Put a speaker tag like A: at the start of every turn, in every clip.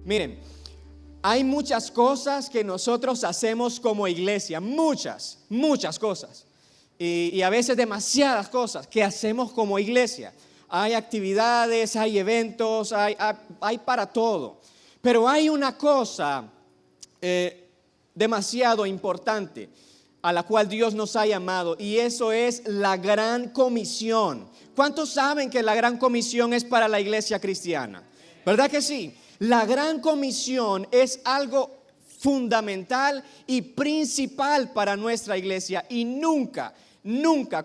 A: Miren, hay muchas cosas que nosotros hacemos como iglesia, muchas cosas. Y a veces demasiadas cosas que hacemos como iglesia. Hay actividades, hay eventos, hay para todo. Pero hay una cosa demasiado importante a la cual Dios nos ha llamado, y eso es la gran comisión. ¿Cuántos saben que la gran comisión es para la iglesia cristiana? ¿Verdad que sí? La gran comisión es algo fundamental y principal para nuestra iglesia, y nunca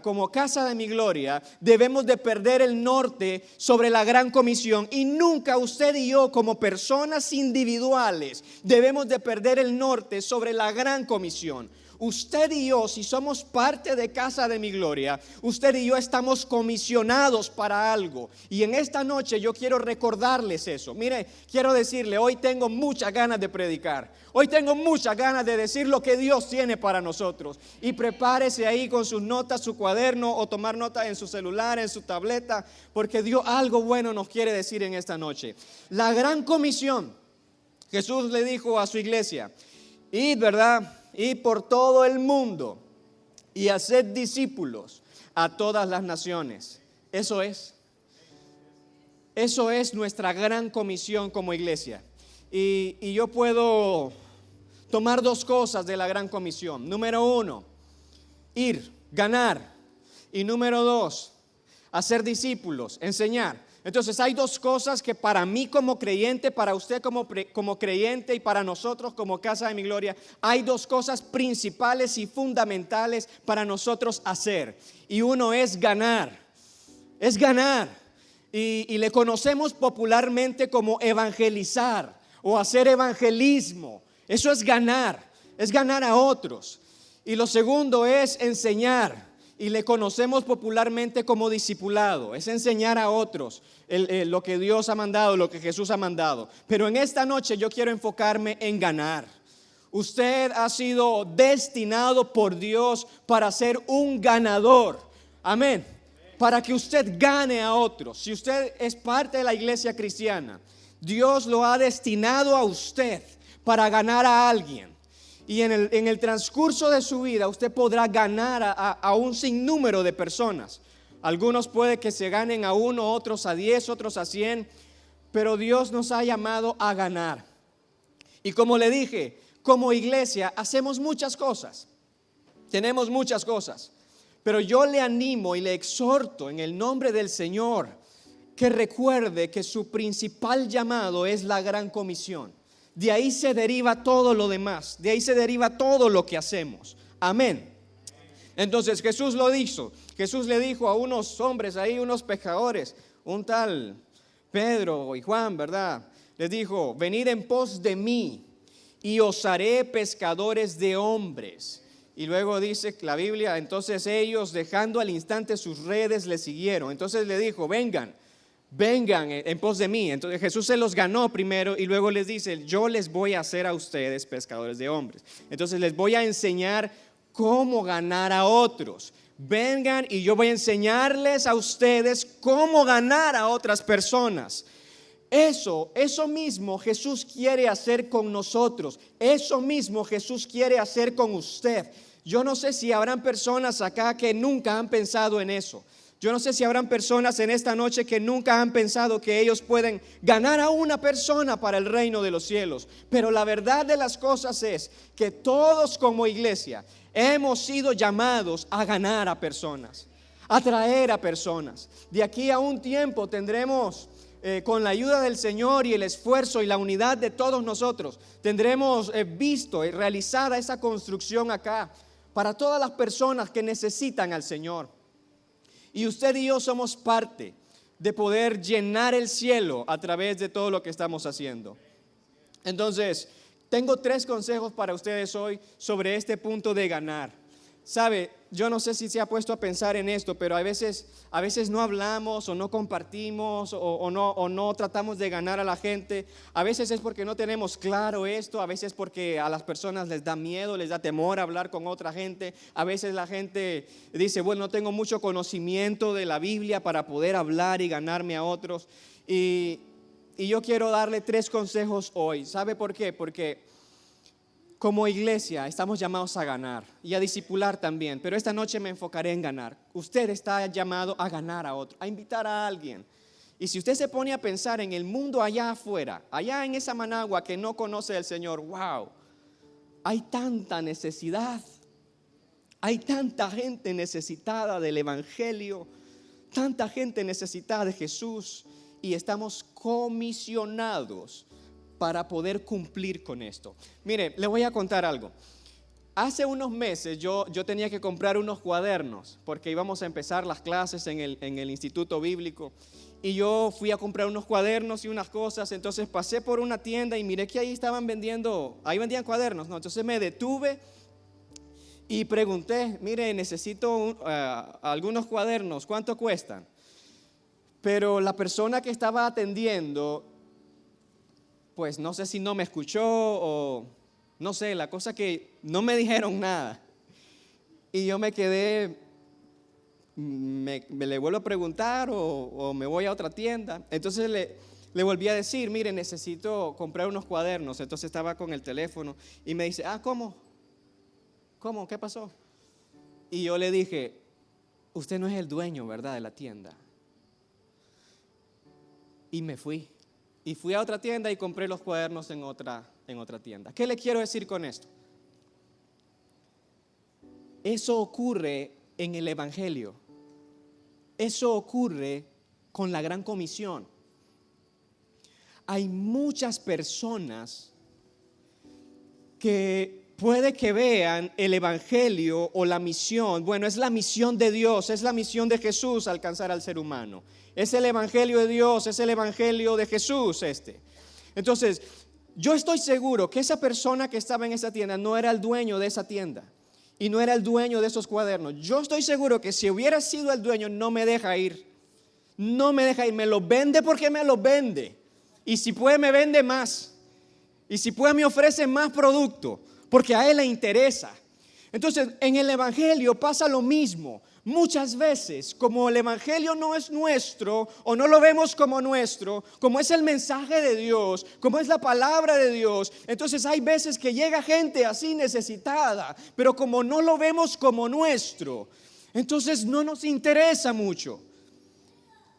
A: como Casa de Mi Gloria debemos de perder el norte sobre la gran comisión, y nunca usted y yo como personas individuales debemos de perder el norte sobre la gran comisión. Usted y yo, si somos parte de Casa de Mi Gloria, usted y yo estamos comisionados para algo. Y en esta noche yo quiero recordarles eso. Mire, quiero decirle, hoy tengo muchas ganas de predicar. Hoy tengo muchas ganas de decir lo que Dios tiene para nosotros. Y prepárese ahí con sus notas, su cuaderno, o tomar notas en su celular, en su tableta, porque Dios algo bueno nos quiere decir en esta noche. La gran comisión, Jesús le dijo a su iglesia: id, ¿verdad?, y por todo el mundo y haced discípulos a todas las naciones. Eso es nuestra gran comisión como iglesia. Y yo puedo tomar dos cosas de la gran comisión. Número uno, ir, ganar. Y número dos, hacer discípulos, enseñar. Entonces hay dos cosas que para mí como creyente, para usted como creyente, y para nosotros como Casa de Mi Gloria, hay dos cosas principales y fundamentales para nosotros hacer. Y uno es ganar. Es ganar. Y le conocemos popularmente como evangelizar o hacer evangelismo. Eso es ganar a otros. Y lo segundo es enseñar. Y le conocemos popularmente como discipulado, es enseñar a otros lo que Dios ha mandado, lo que Jesús ha mandado. Pero en esta noche yo quiero enfocarme en ganar. Usted ha sido destinado por Dios para ser un ganador. Amén. Para que usted gane a otros. Si usted es parte de la iglesia cristiana, Dios lo ha destinado a usted para ganar a alguien. Y en el transcurso de su vida usted podrá ganar a un sinnúmero de personas. Algunos puede que se ganen a uno, otros a 10, otros a 100. Pero Dios nos ha llamado a ganar. Y como le dije, como iglesia hacemos muchas cosas. Tenemos muchas cosas. Pero yo le animo y le exhorto en el nombre del Señor que recuerde que su principal llamado es la gran comisión. De ahí se deriva todo lo demás. De ahí se deriva todo lo que hacemos. Amén. Entonces Jesús lo hizo. Jesús le dijo a unos hombres ahí, unos pescadores, un tal Pedro y Juan, ¿verdad? Les dijo: venid en pos de mí y os haré pescadores de hombres. Y luego dice la Biblia: entonces ellos, dejando al instante sus redes, le siguieron. Entonces le dijo: vengan en pos de mí. Entonces Jesús se los ganó primero y luego les dice: yo les voy a hacer a ustedes pescadores de hombres. Entonces les voy a enseñar cómo ganar a otros. Vengan y yo voy a enseñarles a ustedes cómo ganar a otras personas. Eso mismo Jesús quiere hacer con nosotros. Eso mismo Jesús quiere hacer con usted. Yo no sé si habrán personas acá que nunca han pensado en eso. Yo no sé si habrán personas en esta noche que nunca han pensado que ellos pueden ganar a una persona para el reino de los cielos. Pero la verdad de las cosas es que todos como iglesia hemos sido llamados a ganar a personas, a traer a personas. De aquí a un tiempo tendremos, con la ayuda del Señor y el esfuerzo y la unidad de todos nosotros, tendremos visto y realizada esa construcción acá para todas las personas que necesitan al Señor. Y usted y yo somos parte de poder llenar el cielo a través de todo lo que estamos haciendo. Entonces, tengo 3 consejos para ustedes hoy sobre este punto de ganar. Sabe, yo no sé si se ha puesto a pensar en esto, pero a veces no hablamos o no compartimos o no tratamos de ganar a la gente. A veces es porque no tenemos claro esto, a veces porque a las personas les da miedo, les da temor hablar con otra gente. A veces la gente dice: bueno, no tengo mucho conocimiento de la Biblia para poder hablar y ganarme a otros. Y y yo quiero darle 3 consejos hoy. ¿Sabe por qué? Porque como iglesia estamos llamados a ganar y a discipular también, pero esta noche me enfocaré en ganar. Usted está llamado a ganar a otro, a invitar a alguien. Y si usted se pone a pensar en el mundo allá afuera, allá en esa Managua que no conoce al Señor, wow, hay tanta necesidad, hay tanta gente necesitada del Evangelio, tanta gente necesitada de Jesús, y estamos comisionados para poder cumplir con esto. Mire, le voy a contar algo. Hace unos meses yo tenía que comprar unos cuadernos porque íbamos a empezar las clases en el Instituto Bíblico, y yo fui a comprar unos cuadernos y unas cosas. Entonces pasé por una tienda y miré que ahí vendían cuadernos, ¿no? Entonces me detuve y pregunté, mire, necesito algunos cuadernos, ¿cuánto cuestan? Pero la persona que estaba atendiendo, pues no sé si no me escuchó o no sé, la cosa que no me dijeron nada. Y yo me quedé, me le vuelvo a preguntar o me voy a otra tienda. Entonces le volví a decir, mire, necesito comprar unos cuadernos. Entonces estaba con el teléfono y me dice, ¿cómo? ¿Cómo? ¿Qué pasó? Y yo le dije, usted no es el dueño, ¿verdad?, de la tienda. Y me fui. Y fui a otra tienda y compré los cuadernos en otra tienda. ¿Qué le quiero decir con esto? Eso ocurre en el Evangelio. Eso ocurre con la Gran Comisión. Hay muchas personas que puede que vean el Evangelio o la misión. Bueno, es la misión de Dios, es la misión de Jesús alcanzar al ser humano. Es el Evangelio de Dios, es el Evangelio de Jesús Entonces, yo estoy seguro que esa persona que estaba en esa tienda no era el dueño de esa tienda y no era el dueño de esos cuadernos. Yo estoy seguro que si hubiera sido el dueño, no me deja ir. No me deja ir, me lo vende porque me lo vende. Y si puede me vende más. Y si puede me ofrece más producto, porque a él le interesa. Entonces, en el Evangelio pasa lo mismo. Muchas veces, como el Evangelio no es nuestro o no lo vemos como nuestro, como es el mensaje de Dios, como es la palabra de Dios, entonces hay veces que llega gente así necesitada, pero como no lo vemos como nuestro, entonces no nos interesa mucho.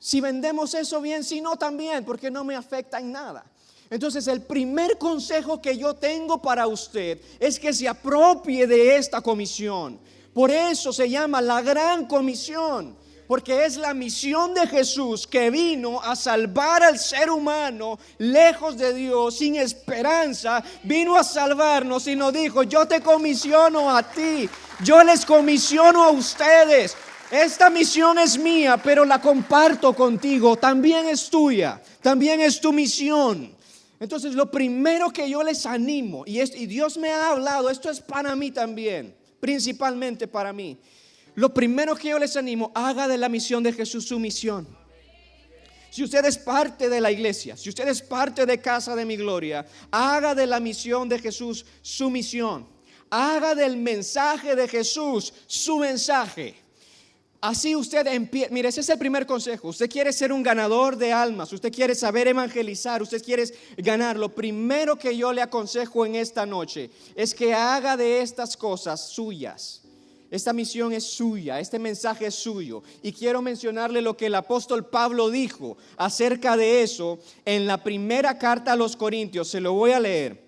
A: Si vendemos eso bien, si no también, porque no me afecta en nada. Entonces el primer consejo que yo tengo para usted es que se apropie de esta comisión. Por eso se llama la Gran Comisión, porque es la misión de Jesús que vino a salvar al ser humano lejos de Dios, sin esperanza. Vino a salvarnos y nos dijo, yo te comisiono a ti, yo les comisiono a ustedes. Esta misión es mía, pero la comparto contigo, también es tuya, también es tu misión. Entonces lo primero que yo les animo, y Dios me ha hablado, esto es para mí también, principalmente para mí. Lo primero que yo les animo, haga de la misión de Jesús su misión. Si usted es parte de la iglesia, si usted es parte de Casa de Mi Gloria, haga de la misión de Jesús su misión. Haga del mensaje de Jesús su mensaje. Así usted empieza. Mire, ese es el primer consejo. Usted quiere ser un ganador de almas, usted quiere saber evangelizar, usted quiere ganar. Lo primero que yo le aconsejo en esta noche es que haga de estas cosas suyas. Esta misión es suya, este mensaje es suyo. Y quiero mencionarle lo que el apóstol Pablo dijo acerca de eso en la primera carta a los Corintios. Se lo voy a leer.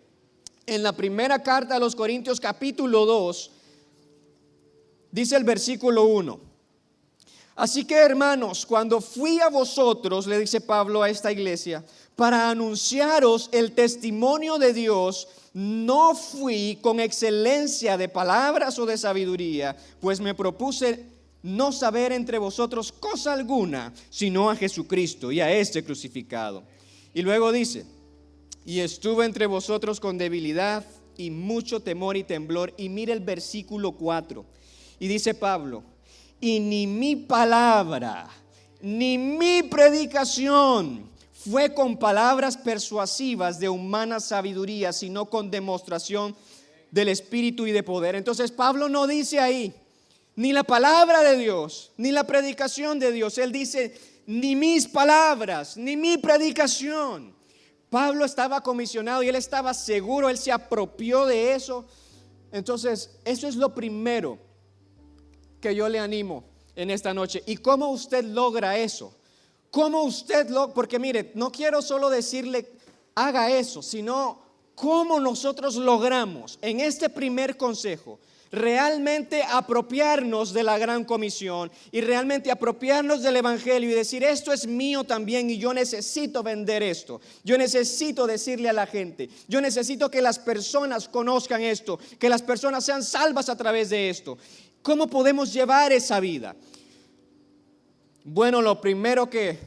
A: En la primera carta a los Corintios, capítulo 2, dice el versículo 1. Así que, hermanos, cuando fui a vosotros, le dice Pablo a esta iglesia, para anunciaros el testimonio de Dios, no fui con excelencia de palabras o de sabiduría, pues me propuse no saber entre vosotros cosa alguna, sino a Jesucristo y a este crucificado. Y luego dice, y estuve entre vosotros con debilidad y mucho temor y temblor. Y mire el versículo 4, y dice Pablo, y ni mi palabra, ni mi predicación fue con palabras persuasivas de humana sabiduría, sino con demostración del Espíritu y de poder. Entonces Pablo no dice ahí, ni la palabra de Dios, ni la predicación de Dios. Él dice, ni mis palabras, ni mi predicación. Pablo estaba comisionado y él estaba seguro, él se apropió de eso. Entonces, eso es lo primero que yo le animo en esta noche. ¿Y cómo usted logra eso? ¿Cómo usted porque mire, no quiero solo decirle haga eso, sino cómo nosotros logramos en este primer consejo realmente apropiarnos de la gran comisión y realmente apropiarnos del evangelio y decir esto es mío también y yo necesito vender esto, yo necesito decirle a la gente, yo necesito que las personas conozcan esto, que las personas sean salvas a través de esto. ¿Cómo podemos llevar esa vida? Bueno, lo primero que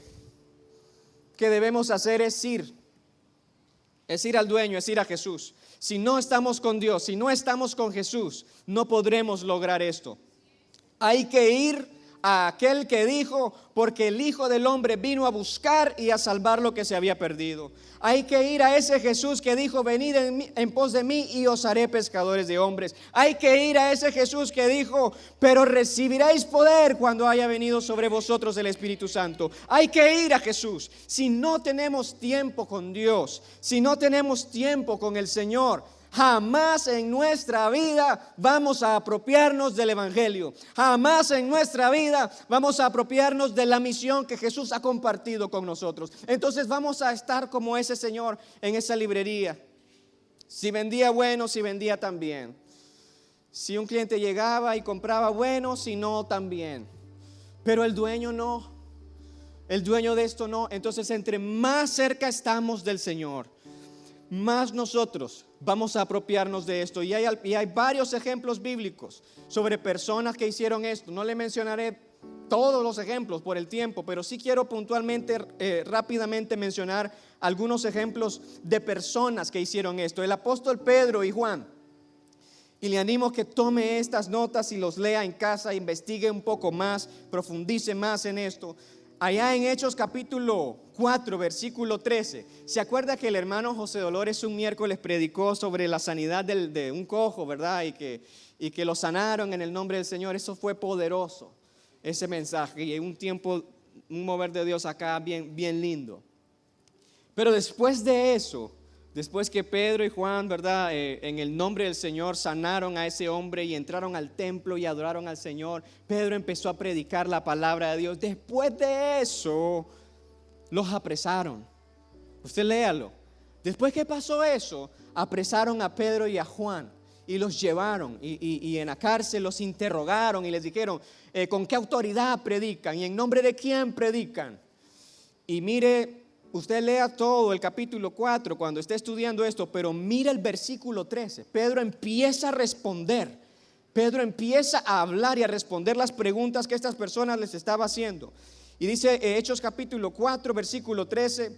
A: debemos hacer es ir al dueño, es ir a Jesús. Si no estamos con Dios, si no estamos con Jesús, no podremos lograr esto. Hay que ir a aquel que dijo, porque el Hijo del Hombre vino a buscar y a salvar lo que se había perdido. Hay que ir a ese Jesús que dijo, venid en pos de mí y os haré pescadores de hombres. Hay que ir a ese Jesús que dijo, pero recibiréis poder cuando haya venido sobre vosotros el Espíritu Santo. Hay que ir a Jesús. Si no tenemos tiempo con Dios, si no tenemos tiempo con el Señor, jamás en nuestra vida vamos a apropiarnos del evangelio. Jamás en nuestra vida vamos a apropiarnos de la misión que Jesús ha compartido con nosotros. Entonces vamos a estar como ese señor en esa librería. Si vendía bueno, si vendía también. Si un cliente llegaba y compraba bueno, si no también. Pero el dueño no. El dueño de esto no. Entonces entre más cerca estamos del Señor, más nosotros vamos a apropiarnos de esto. Y hay varios ejemplos bíblicos sobre personas que hicieron esto. No le mencionaré todos los ejemplos por el tiempo, pero sí quiero puntualmente, rápidamente mencionar algunos ejemplos de personas que hicieron esto. El apóstol Pedro y Juan. Y le animo que tome estas notas y los lea en casa, investigue un poco más, profundice más en esto. Allá en Hechos capítulo 4, versículo 13, ¿se acuerda que el hermano José Dolores un miércoles predicó sobre la sanidad de un cojo, verdad? Y que lo sanaron en el nombre del Señor. Eso fue poderoso, ese mensaje, y en un mover de Dios acá bien lindo. Pero después de eso, después que Pedro y Juan, ¿verdad? En el nombre del Señor sanaron a ese hombre y entraron al templo y adoraron al Señor, Pedro empezó a predicar la palabra de Dios. Después de eso, los apresaron. Usted léalo. Después que pasó eso, apresaron a Pedro y a Juan y los llevaron y en la cárcel los interrogaron y les dijeron, ¿con qué autoridad predican? ¿Y en nombre de quién predican? Y mire, usted lea todo el capítulo 4 cuando esté estudiando esto, pero mira el versículo 13. Pedro empieza a responder. Pedro empieza a hablar y a responder las preguntas que estas personas les estaba haciendo. Y dice Hechos capítulo 4, versículo 13.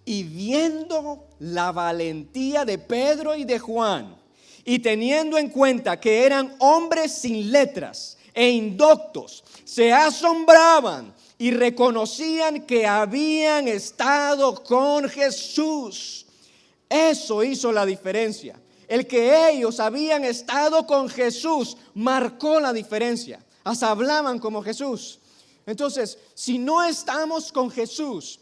A: Y viendo la valentía de Pedro y de Juan, y teniendo en cuenta que eran hombres sin letras e indoctos, se asombraban y reconocían que habían estado con Jesús. Eso hizo la diferencia. El que ellos habían estado con Jesús marcó la diferencia. Hasta hablaban como Jesús. Entonces, si no estamos con Jesús,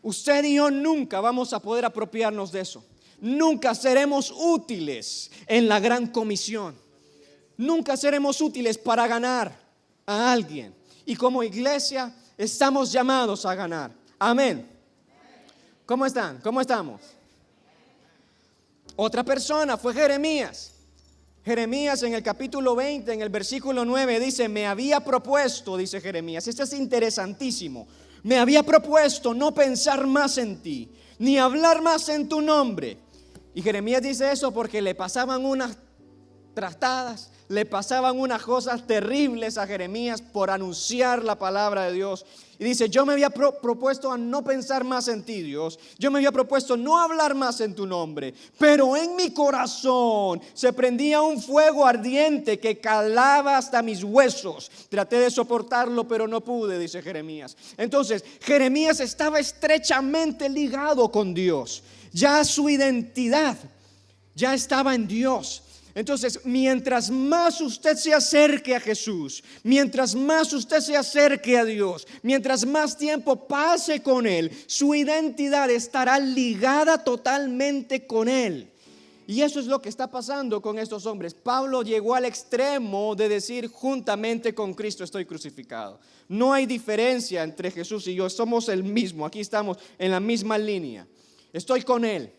A: usted y yo nunca vamos a poder apropiarnos de eso. Nunca seremos útiles en la gran comisión. Nunca seremos útiles para ganar a alguien. Y como iglesia estamos llamados a ganar. Amén. ¿Cómo están? ¿Cómo estamos? Otra persona fue Jeremías. Jeremías en el capítulo 20, en el versículo 9 dice, me había propuesto, dice Jeremías, esto es interesantísimo, me había propuesto no pensar más en ti, ni hablar más en tu nombre. Y Jeremías dice eso porque le pasaban unas trastadas, le pasaban unas cosas terribles a Jeremías por anunciar la palabra de Dios. Y dice, yo me había propuesto a no pensar más en ti, Dios. Yo me había propuesto no hablar más en tu nombre. Pero en mi corazón se prendía un fuego ardiente que calaba hasta mis huesos. Traté de soportarlo, pero no pude, dice Jeremías. Entonces, Jeremías estaba estrechamente ligado con Dios. Ya su identidad ya estaba en Dios. Entonces, mientras más usted se acerque a Jesús, mientras más usted se acerque a Dios, mientras más tiempo pase con Él, su identidad estará ligada totalmente con Él. Y eso es lo que está pasando con estos hombres. Pablo llegó al extremo de decir: juntamente con Cristo estoy crucificado. No hay diferencia entre Jesús y yo, somos el mismo, aquí estamos en la misma línea. Estoy con Él.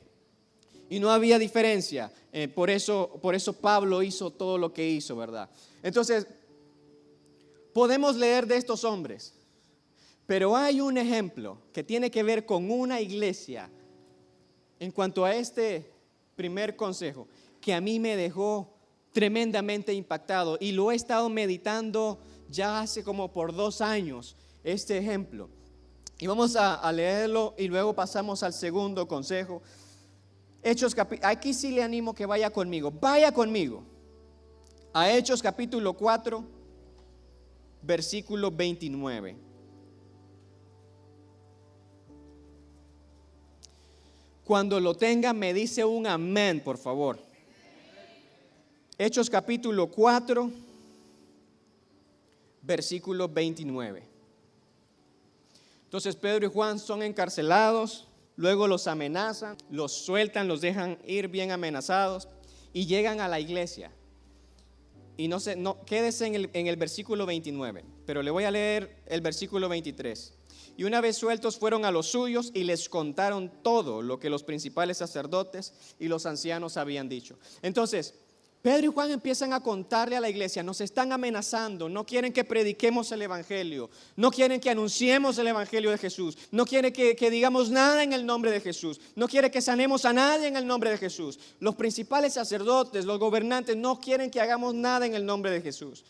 A: Y no había diferencia, por eso Pablo hizo todo lo que hizo, ¿verdad? Entonces, podemos leer de estos hombres, pero hay un ejemplo que tiene que ver con una iglesia en cuanto a este primer consejo, que a mí me dejó tremendamente impactado y lo he estado meditando ya hace como por 2 años, este ejemplo. Y vamos a leerlo y luego pasamos al segundo consejo. Hechos, aquí sí le animo que vaya conmigo a Hechos capítulo 4, versículo 29. Cuando lo tenga me dice un amén, por favor. Hechos capítulo 4, versículo 29. Entonces Pedro y Juan son encarcelados. Luego los amenazan, los sueltan, los dejan ir bien amenazados y llegan a la iglesia. Y no quédese en el versículo 29, pero le voy a leer el versículo 23. Y una vez sueltos fueron a los suyos y les contaron todo lo que los principales sacerdotes y los ancianos habían dicho. Entonces, Pedro y Juan empiezan a contarle a la iglesia: nos están amenazando, no quieren que prediquemos el evangelio, no quieren que anunciemos el evangelio de Jesús, no quieren que digamos nada en el nombre de Jesús, no quieren que sanemos a nadie en el nombre de Jesús. Los principales sacerdotes, los gobernantes no quieren que hagamos nada en el nombre de Jesús.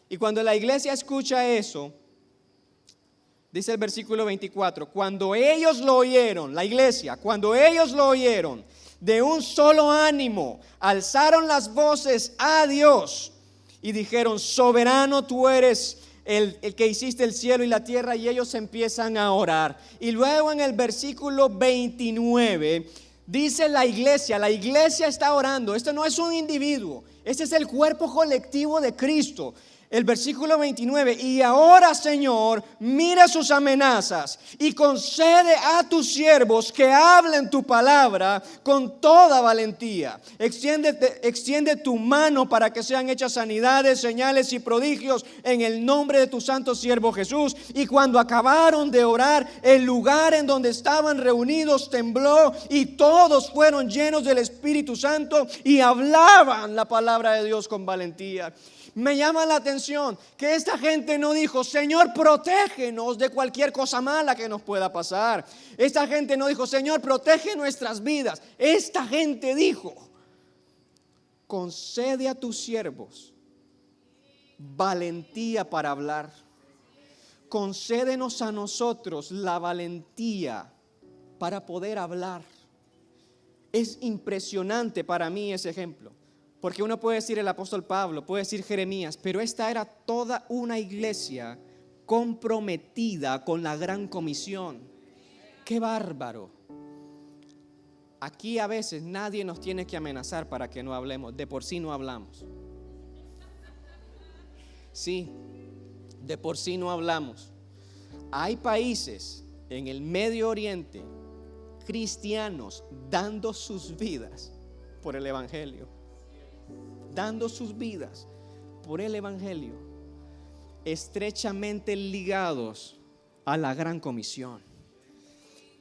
A: Y cuando la iglesia escucha eso, dice el versículo 24, cuando ellos lo oyeron, la iglesia, cuando ellos lo oyeron, de un solo ánimo, alzaron las voces a Dios y dijeron: soberano tú eres el que hiciste el cielo y la tierra. Y ellos empiezan a orar. Y luego en el versículo 29 dice la iglesia está orando. Esto no es un individuo, este es el cuerpo colectivo de Cristo. El versículo 29, y ahora, Señor, mira sus amenazas y concede a tus siervos que hablen tu palabra con toda valentía. Extiende tu mano para que sean hechas sanidades, señales y prodigios en el nombre de tu santo siervo Jesús. Y cuando acabaron de orar, el lugar en donde estaban reunidos tembló y todos fueron llenos del Espíritu Santo y hablaban la palabra de Dios con valentía. Me llama la atención que esta gente no dijo: Señor, protégenos de cualquier cosa mala que nos pueda pasar. Esta gente no dijo: Señor, protege nuestras vidas. Esta gente dijo: concede a tus siervos valentía para hablar. Concédenos a nosotros la valentía para poder hablar. Es impresionante para mí ese ejemplo. Porque uno puede decir el apóstol Pablo, puede decir Jeremías, pero esta era toda una iglesia comprometida con la gran comisión. ¡Qué bárbaro! Aquí a veces nadie nos tiene que amenazar para que no hablemos, de por sí no hablamos. Sí, de por sí no hablamos. Hay países en el Medio Oriente, cristianos, dando sus vidas por el evangelio. Dando sus vidas por el evangelio, estrechamente ligados a la gran comisión.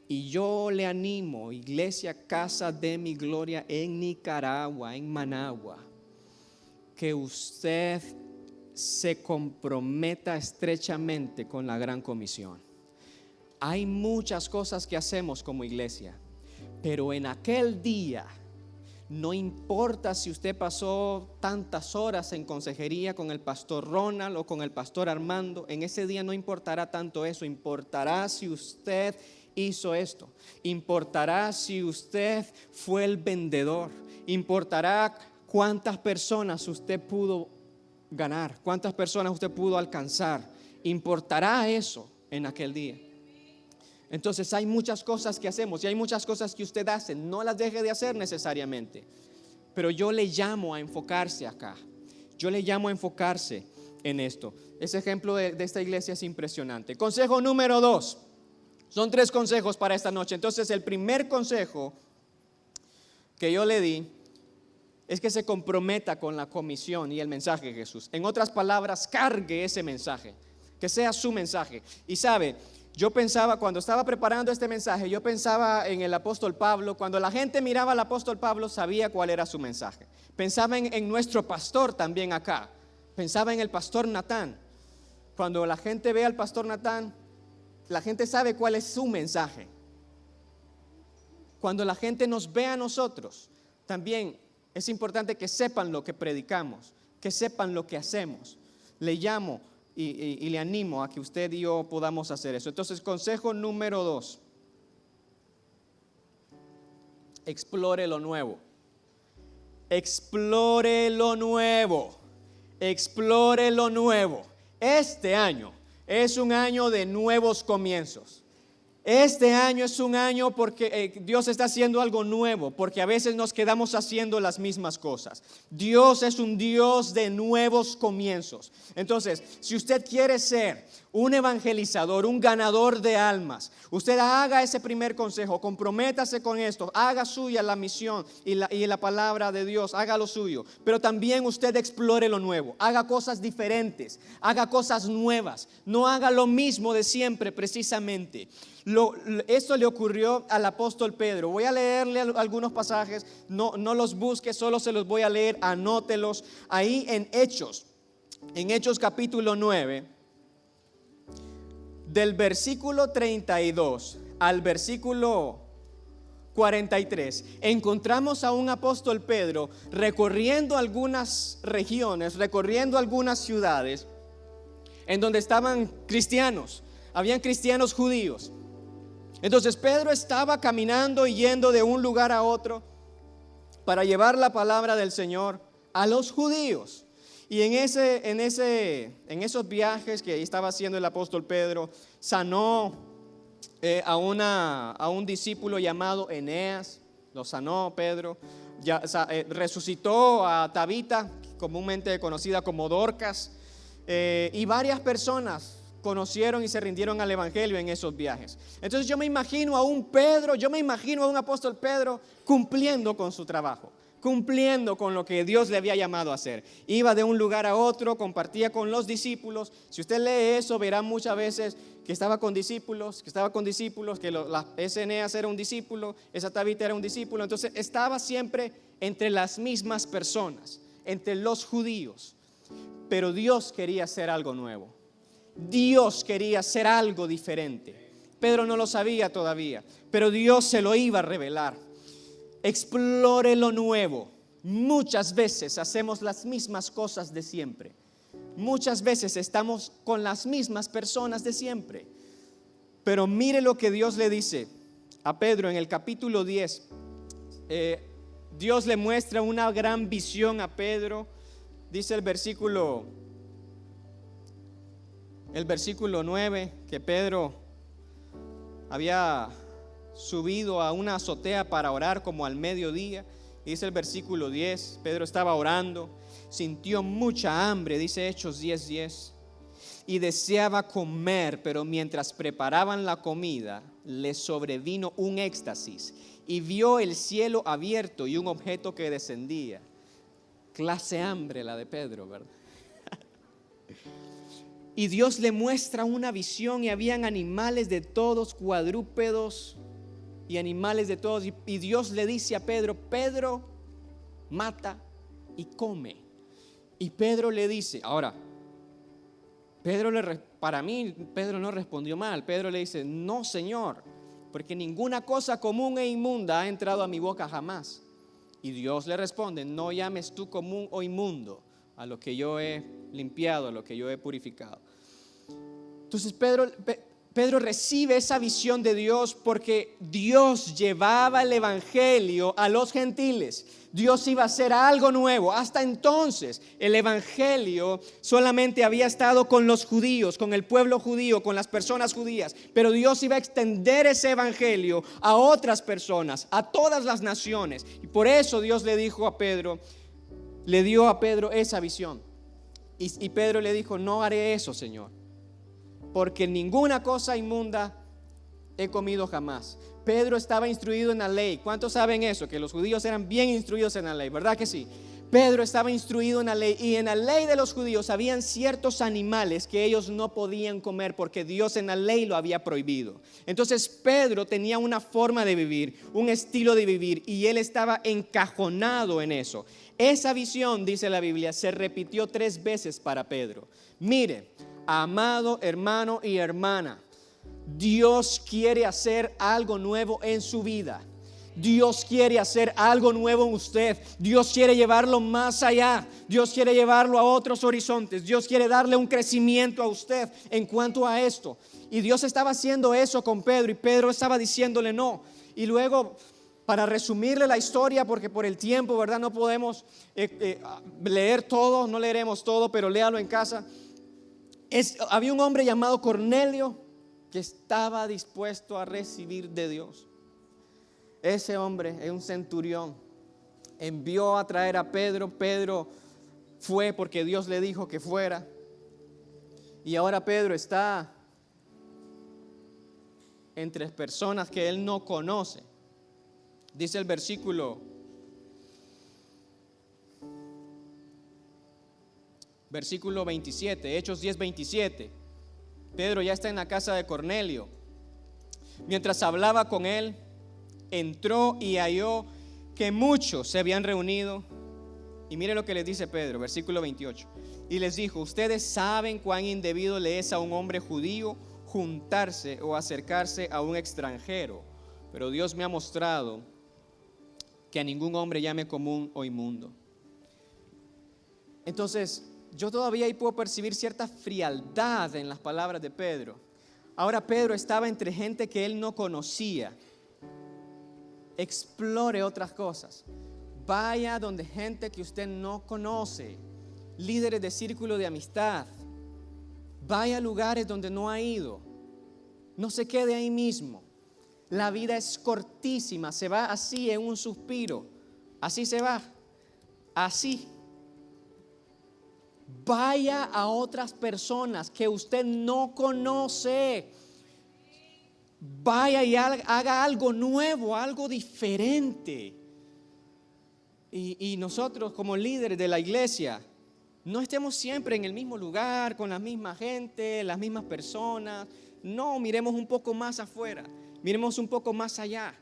A: Y yo le animo, iglesia Casa de Mi Gloria en Nicaragua, en Managua, que usted se comprometa estrechamente con la gran comisión. Hay muchas cosas que hacemos como iglesia, pero en aquel día, no importa si usted pasó tantas horas en consejería con el pastor Ronald o con el pastor Armando, en ese día no importará tanto eso. Importará si usted hizo esto, importará si usted fue el vendedor, importará cuántas personas usted pudo ganar, cuántas personas usted pudo alcanzar. Importará eso en aquel día. Entonces hay muchas cosas que hacemos y hay muchas cosas que usted hace, no las deje de hacer necesariamente, pero yo le llamo a enfocarse acá. Yo le llamo a enfocarse en esto. Ese ejemplo de esta iglesia es impresionante. Consejo número 2. Son 3 consejos para esta noche. Entonces, el primer consejo que yo le di es que se comprometa con la comisión y el mensaje de Jesús. En otras palabras, cargue ese mensaje, que sea su mensaje. Y sabe, yo pensaba, cuando estaba preparando este mensaje, yo pensaba en el apóstol Pablo. Cuando la gente miraba al apóstol Pablo, sabía cuál era su mensaje. Pensaba en nuestro pastor también acá. Pensaba en el pastor Natán. Cuando la gente ve al pastor Natán, la gente sabe cuál es su mensaje. Cuando la gente nos ve a nosotros, también es importante que sepan lo que predicamos, que sepan lo que hacemos. Le llamo y le animo a que usted y yo podamos hacer eso. Entonces, consejo número 2. Explore lo nuevo. Explore lo nuevo. Explore lo nuevo. Este año es un año de nuevos comienzos. Este año es un año porque Dios está haciendo algo nuevo, porque a veces nos quedamos haciendo las mismas cosas. Dios es un Dios de nuevos comienzos. Entonces, si usted quiere ser un evangelizador, un ganador de almas, usted haga ese primer consejo, comprométase con esto, haga suya la misión y la palabra de Dios, haga lo suyo. Pero también usted explore lo nuevo, haga cosas diferentes, haga cosas nuevas, no haga lo mismo de siempre precisamente. Esto le ocurrió al apóstol Pedro. Voy a leerle algunos pasajes, no los busque, solo se los voy a leer, anótelos ahí en Hechos capítulo 9, del versículo 32 al versículo 43, encontramos a un apóstol Pedro recorriendo algunas regiones, recorriendo algunas ciudades en donde estaban cristianos, habían cristianos judíos. Entonces Pedro estaba caminando y yendo de un lugar a otro para llevar la palabra del Señor a los judíos. Y en esos viajes que estaba haciendo el apóstol Pedro, sanó a un discípulo llamado Eneas. Lo sanó Pedro. Resucitó a Tabita, comúnmente conocida como Dorcas, y varias personas conocieron y se rindieron al evangelio en esos viajes. Entonces yo me imagino a un apóstol Pedro cumpliendo con su trabajo, cumpliendo con lo que Dios le había llamado a hacer. Iba de un lugar a otro, compartía con los discípulos. Si usted lee eso, verá muchas veces que estaba con discípulos, que ese Eneas era un discípulo, esa Tabita era un discípulo. Entonces estaba siempre entre las mismas personas, entre los judíos. Pero Dios quería hacer algo nuevo. Dios quería hacer algo diferente. Pedro no lo sabía todavía, pero Dios se lo iba a revelar. Explore lo nuevo. Muchas veces hacemos las mismas cosas de siempre. Muchas veces estamos con las mismas personas de siempre. Pero mire lo que Dios le dice a Pedro en el capítulo 10. Dios le muestra una gran visión a Pedro. Dice el versículo 9, que Pedro había subido a una azotea para orar como al mediodía. Dice el versículo 10, Pedro estaba orando, sintió mucha hambre, dice Hechos 10:10, y deseaba comer, pero mientras preparaban la comida, le sobrevino un éxtasis y vio el cielo abierto y un objeto que descendía. Clase hambre la de Pedro, ¿verdad? Y Dios le muestra una visión y habían animales de todos, cuadrúpedos y animales de todos. Y Dios le dice a Pedro: Pedro, mata y come. Y Pedro le dice, ahora, para mí Pedro no respondió mal. Pedro le dice: no, Señor, porque ninguna cosa común e inmunda ha entrado a mi boca jamás. Y Dios le responde: no llames tú común o inmundo a lo que yo he limpiado, a lo que yo he purificado. Entonces Pedro recibe esa visión de Dios porque Dios llevaba el evangelio a los gentiles. Dios iba a hacer algo nuevo. Hasta entonces el evangelio solamente había estado con los judíos, con el pueblo judío, con las personas judías. Pero Dios iba a extender ese evangelio a otras personas, a todas las naciones. Y por eso Dios le dijo a Pedro, le dio a Pedro esa visión. Y Pedro le dijo: no haré eso, Señor, porque ninguna cosa inmunda he comido jamás. Pedro estaba instruido en la ley. ¿Cuántos saben eso? Que los judíos eran bien instruidos en la ley, ¿verdad que sí? Pedro estaba instruido en la ley, y en la ley de los judíos habían ciertos animales que ellos no podían comer porque Dios en la ley lo había prohibido. Entonces Pedro tenía una forma de vivir, un estilo de vivir, y él estaba encajonado en eso. Esa visión, dice la Biblia, se repitió 3 veces para Pedro. Mire, amado hermano y hermana, Dios quiere hacer algo nuevo en su vida. Dios quiere hacer algo nuevo en usted. Dios quiere llevarlo más allá. Dios quiere llevarlo a otros horizontes. Dios quiere darle un crecimiento a usted en cuanto a esto. Y Dios estaba haciendo eso con Pedro, y Pedro estaba diciéndole no. Y luego, para resumirle la historia, porque por el tiempo, ¿verdad?, no podemos leer todo, no leeremos todo, pero léalo en casa. Había un hombre llamado Cornelio que estaba dispuesto a recibir de Dios. Ese hombre es un centurión. Envió a traer a Pedro. Pedro fue porque Dios le dijo que fuera. Y ahora Pedro está entre personas que él no conoce. Dice el versículo 27, Hechos 10:27. Pedro ya está en la casa de Cornelio. Mientras hablaba con él, entró y halló que muchos se habían reunido. Y mire lo que les dice Pedro, versículo 28. Y les dijo: ustedes saben cuán indebido le es a un hombre judío juntarse o acercarse a un extranjero, pero Dios me ha mostrado que a ningún hombre llame común o inmundo. Entonces, yo todavía ahí puedo percibir cierta frialdad en las palabras de Pedro. Ahora Pedro estaba entre gente que él no conocía. Explore otras cosas. Vaya donde gente que usted no conoce, líderes de círculo de amistad. Vaya a lugares donde no ha ido. No se quede ahí mismo. La vida es cortísima, se va así en un suspiro. Así se va, así. Vaya a otras personas que usted no conoce. Vaya y haga algo nuevo, algo diferente. Y nosotros como líderes de la iglesia, no estemos siempre en el mismo lugar, con la misma gente, las mismas personas. No, miremos un poco más afuera, miremos un poco más allá,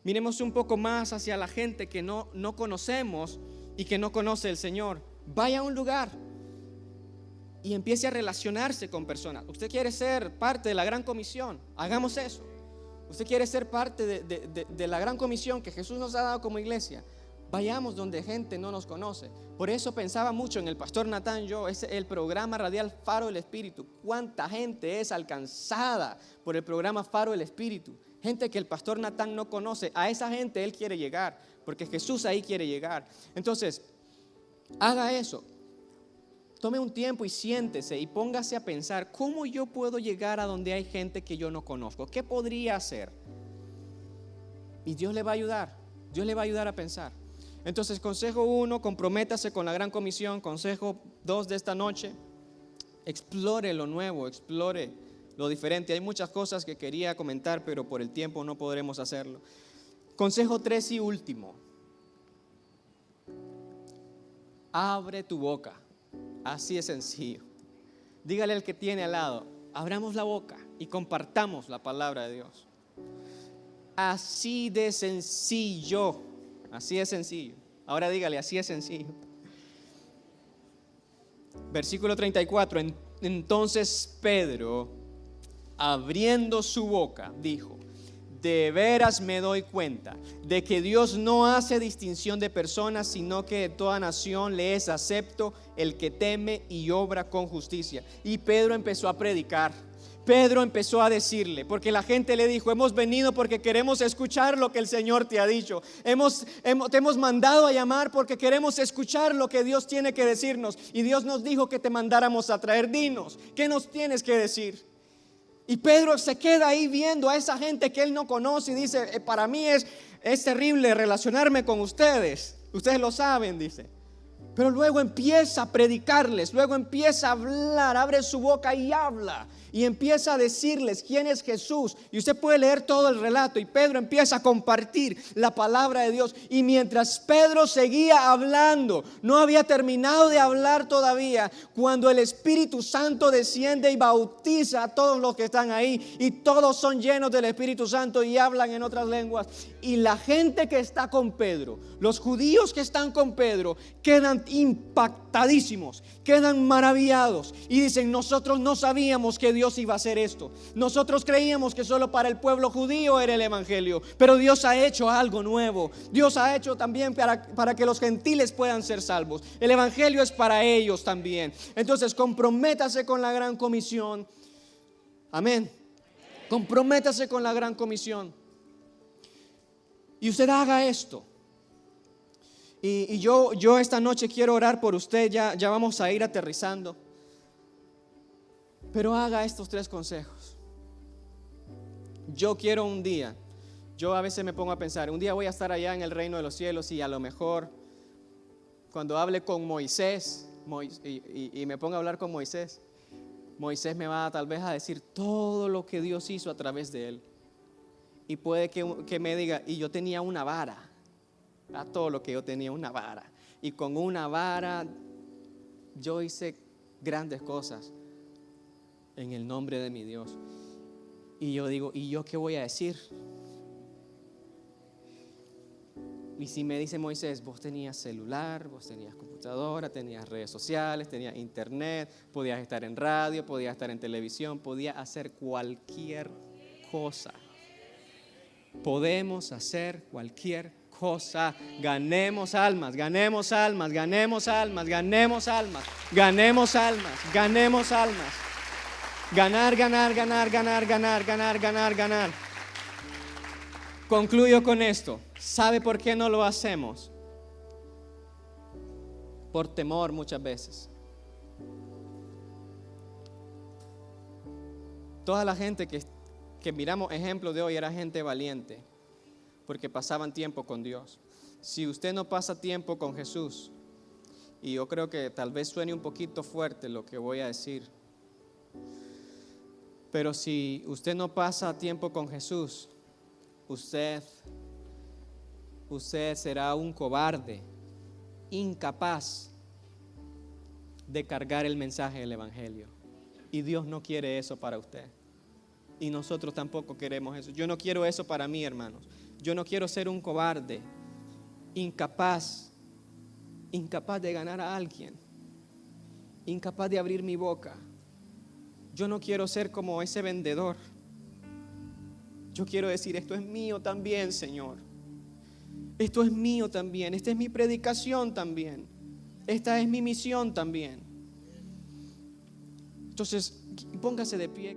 A: miremos un poco más hacia la gente que no conocemos y que no conoce el Señor. Vaya a un lugar y empiece a relacionarse con personas. Usted quiere ser parte de la gran comisión, hagamos eso. Usted quiere ser parte de la gran comisión que Jesús nos ha dado como iglesia, vayamos donde gente no nos conoce. Por eso pensaba mucho en el pastor Natán. Es el programa radial Faro del Espíritu. Cuánta gente es alcanzada por el programa Faro del Espíritu, gente que el pastor Natán no conoce. A esa gente él quiere llegar, porque Jesús ahí quiere llegar. Entonces, haga eso. Tome un tiempo y siéntese y póngase a pensar: ¿cómo yo puedo llegar a donde hay gente que yo no conozco? ¿Qué podría hacer? Y Dios le va a ayudar. Dios le va a ayudar a pensar. Entonces, consejo 1, comprométase con la gran comisión. Consejo 2 de esta noche: explore lo nuevo, explore lo diferente. Hay muchas cosas que quería comentar, pero por el tiempo no podremos hacerlo. Consejo 3 y último: abre tu boca. Así de sencillo. Dígale al que tiene al lado: abramos la boca y compartamos la palabra de Dios. Así de sencillo. Así de sencillo. Ahora dígale: así de sencillo. Versículo 34. Entonces Pedro, abriendo su boca, dijo: de veras me doy cuenta de que Dios no hace distinción de personas, sino que de toda nación le es acepto el que teme y obra con justicia. Y Pedro empezó a predicar. Pedro empezó a decirle, porque la gente le dijo: hemos venido porque queremos escuchar lo que el Señor te ha dicho. Te hemos mandado a llamar porque queremos escuchar lo que Dios tiene que decirnos. Y Dios nos dijo que te mandáramos a traer. Dinos, ¿qué nos tienes que decir? Y Pedro se queda ahí viendo a esa gente que él no conoce y dice: para mí es terrible relacionarme con ustedes. Ustedes lo saben, dice. Pero luego empieza a predicarles, luego empieza a hablar, abre su boca y habla. Y empieza a decirles quién es Jesús. Y usted puede leer todo el relato. Y Pedro empieza a compartir la palabra de Dios. Y mientras Pedro seguía hablando, no había terminado de hablar todavía, cuando el Espíritu Santo desciende y bautiza a todos los que están ahí. Y todos son llenos del Espíritu Santo y hablan en otras lenguas. Y la gente que está con Pedro, los judíos que están con Pedro, quedan impactadísimos, quedan maravillados y dicen: nosotros no sabíamos que Dios iba a hacer esto. Nosotros creíamos que solo para el pueblo judío era el evangelio, pero Dios ha hecho algo nuevo. Dios ha hecho también para que los gentiles puedan ser salvos. El evangelio es para ellos también. Entonces comprométase con la gran comisión. Amén. Comprométase con la gran comisión. Y usted haga esto. Y yo esta noche quiero orar por usted. Ya vamos a ir aterrizando. Pero haga estos 3 consejos. Yo quiero un día. Yo a veces me pongo a pensar: un día voy a estar allá en el reino de los cielos, y a lo mejor cuando hable con Moisés y me ponga a hablar con Moisés, Moisés me va tal vez a decir todo lo que Dios hizo a través de él. Y puede que me diga: y yo tenía una vara. A todo lo que yo tenía, una vara. Y con una vara yo hice grandes cosas en el nombre de mi Dios. Y yo digo: ¿y yo qué voy a decir? Y si me dice Moisés: vos tenías celular, vos tenías computadora, tenías redes sociales, tenías internet, podías estar en radio, podías estar en televisión, podías hacer cualquier cosa. Podemos hacer cualquier cosa. Ganemos almas, ganemos almas, ganemos almas, ganemos almas, ganemos almas, ganemos almas. Ganar, ganar, ganar, ganar, ganar, ganar, ganar, ganar. Concluyo con esto. ¿Sabe por qué no lo hacemos? Por temor muchas veces. Toda la gente que miramos ejemplos de hoy era gente valiente, porque pasaban tiempo con Dios. Si usted no pasa tiempo con Jesús, y yo creo que tal vez suene un poquito fuerte lo que voy a decir, pero si usted no pasa tiempo con Jesús, usted será un cobarde, incapaz de cargar el mensaje del evangelio. Y Dios no quiere eso para usted. Y nosotros tampoco queremos eso. Yo no quiero eso para mí, hermanos. Yo no quiero ser un cobarde, incapaz de ganar a alguien, incapaz de abrir mi boca. Yo no quiero ser como ese vendedor. Yo quiero decir: esto es mío también, Señor. Esto es mío también. Esta es mi predicación también. Esta es mi misión también. Entonces, póngase de pie.